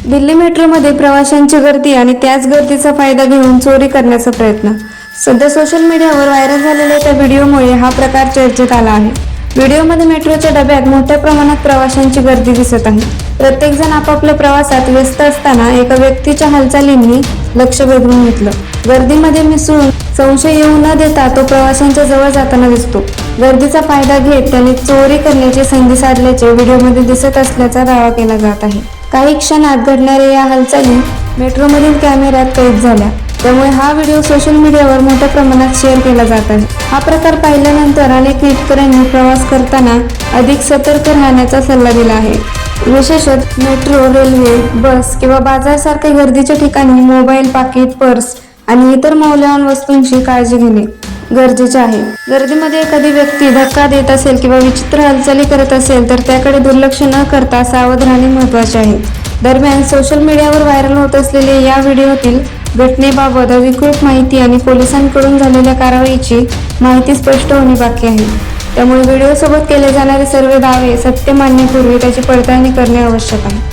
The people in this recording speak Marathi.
दिल्ली मेट्रोमध्ये प्रवाशांची गर्दी आणि त्याच गर्दीचा फायदा घेऊन चोरी करण्याचा प्रयत्न. सध्या सोशल मीडियावर व्हायरल झालेल्या त्या व्हिडिओमुळे हा प्रकार चर्चेत आला आहे. व्हिडिओमध्ये मेट्रोच्या डब्यात मोठ्या प्रमाणात प्रवाशांची गर्दी दिसत आहे. प्रत्येक जण आपापल्या प्रवासात व्यस्त असताना एका व्यक्तीच्या हालचालींनी लक्ष वेधून घेतलं. गर्दीमध्ये मिसळून संशय येऊ न देता तो प्रवाशांच्या जवळ जाताना दिसतो. गर्दीचा फायदा घेत त्याने चोरी करण्याची संधी साधल्याचे व्हिडिओमध्ये दिसत असल्याचा दावा केला जात आहे. काही क्षणात घडणाऱ्या या हालचाली मेट्रोमधील कॅमेऱ्यात कैद झाल्या, त्यामुळे हा व्हिडिओ सोशल मीडियावर मोठ्या प्रमाणात शेअर केला जात आहे. हा प्रकार पाहिल्यानंतर अनेक नेटकऱ्यांनी प्रवास करताना अधिक सतर्क राहण्याचा सल्ला दिला आहे. विशेषतः मेट्रो, रेल्वे, बस किंवा बाजार सारख्या गर्दीच्या ठिकाणी मोबाईल, पाकिट, पर्स आणि इतर मौल्यवान वस्तूंची काळजी घेणे गरजेचे आहे. गर्दीमध्ये एखादी व्यक्ती धक्का देत असेल किंवा विचित्र हालचाली करत असेल तर त्याकडे दुर्लक्ष न करता सावध राहणे महत्त्वाचे आहे. दरम्यान सोशल मीडियावर व्हायरल होत असलेल्या या व्हिडिओतील घटनेबाबत अधिकृत माहिती आणि पोलिसांकडून झालेल्या कारवाईची माहिती स्पष्ट होणे बाकी आहे. त्यामुळे व्हिडिओसोबत केले जाणारे सर्व दावे सत्य मानण्यापूर्वी त्याची पडताळणी करणे आवश्यक आहे.